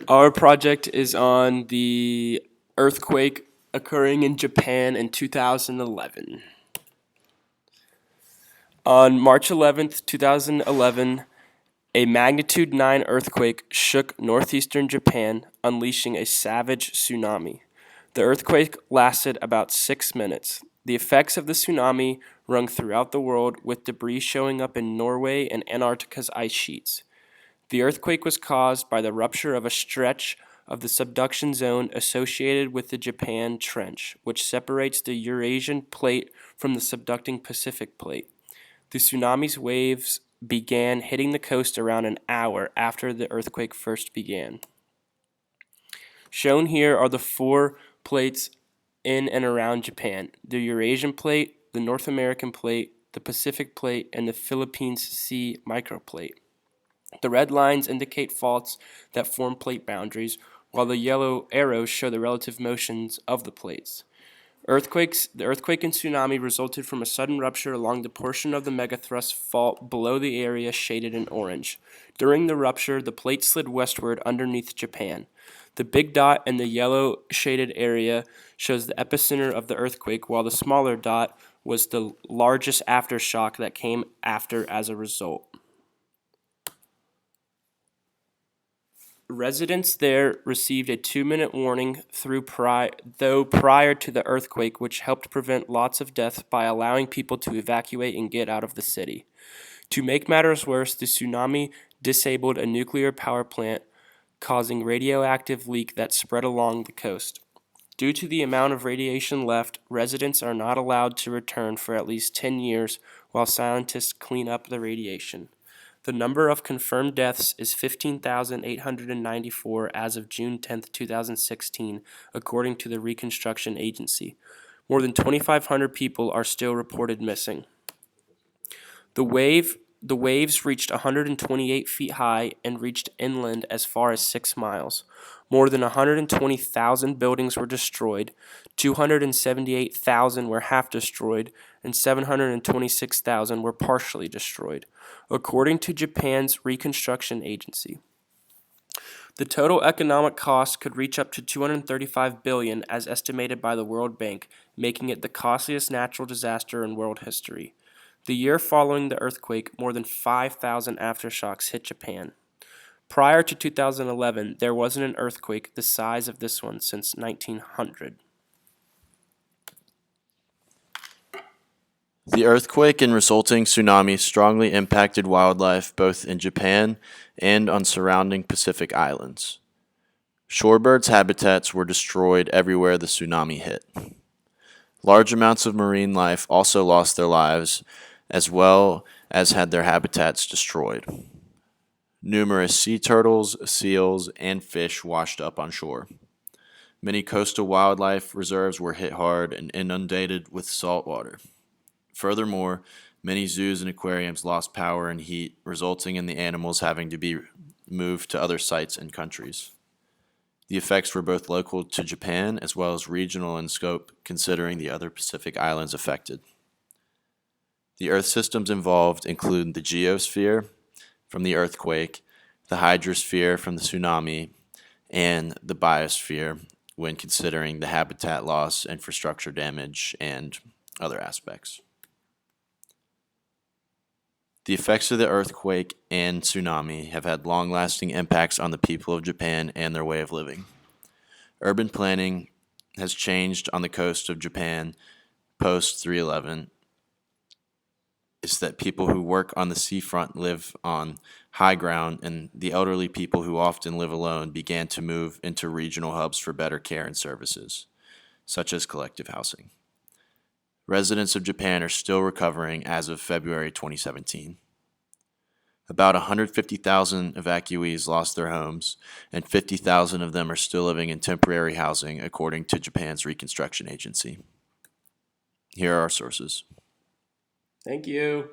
Our project is on the earthquake occurring in Japan in 2011. On March 11th, 2011, a magnitude 9 earthquake shook northeastern Japan, unleashing a savage tsunami. The earthquake lasted about 6 minutes. The effects of the tsunami rung throughout the world, with debris showing up in Norway and Antarctica's ice sheets. The earthquake was caused by the rupture of a stretch of the subduction zone associated with the Japan Trench, which separates the Eurasian plate from the subducting Pacific plate. The tsunami's waves began hitting the coast around an hour after the earthquake first began. Shown here are the four plates in and around Japan: the Eurasian plate, the North American plate, the Pacific plate, and the Philippines Sea microplate. The red lines indicate faults that form plate boundaries, while the yellow arrows show the relative motions of the plates. The earthquake and tsunami resulted from a sudden rupture along the portion of the megathrust fault below the area shaded in orange. During the rupture, the plate slid westward underneath Japan. The big dot in the yellow shaded area shows the epicenter of the earthquake, while the smaller dot was the largest aftershock that came after as a result. Residents there received a 2-minute warning prior to the earthquake, which helped prevent lots of deaths by allowing people to evacuate and get out of the city. To make matters worse, the tsunami disabled a nuclear power plant, causing radioactive leak that spread along the coast. Due to the amount of radiation left, residents are not allowed to return for at least 10 years while scientists clean up the radiation. The number of confirmed deaths is 15,894 as of June 10, 2016, according to the Reconstruction Agency. More than 2,500 people are still reported missing. The waves reached 128 feet high and reached inland as far as 6 miles. More than 120,000 buildings were destroyed, 278,000 were half destroyed, and 726,000 were partially destroyed, according to Japan's Reconstruction Agency. The total economic cost could reach up to $235 billion as estimated by the World Bank, making it the costliest natural disaster in world history. The year following the earthquake, more than 5,000 aftershocks hit Japan. Prior to 2011, there wasn't an earthquake the size of this one since 1900. The earthquake and resulting tsunami strongly impacted wildlife both in Japan and on surrounding Pacific islands. Shorebirds' habitats were destroyed everywhere the tsunami hit. Large amounts of marine life also lost their lives, as well as had their habitats destroyed. Numerous sea turtles, seals, and fish washed up on shore. Many coastal wildlife reserves were hit hard and inundated with salt water. Furthermore, many zoos and aquariums lost power and heat, resulting in the animals having to be moved to other sites and countries. The effects were both local to Japan as well as regional in scope, considering the other Pacific islands affected. The Earth systems involved include the geosphere from the earthquake, the hydrosphere from the tsunami, and the biosphere when considering the habitat loss, infrastructure damage, and other aspects. The effects of the earthquake and tsunami have had long-lasting impacts on the people of Japan and their way of living. Urban planning has changed on the coast of Japan post 3/11. Is that people who work on the seafront live on high ground, and the elderly people who often live alone began to move into regional hubs for better care and services, such as collective housing. Residents of Japan are still recovering as of February 2017. About 150,000 evacuees lost their homes, and 50,000 of them are still living in temporary housing, according to Japan's Reconstruction Agency. Here are our sources. Thank you.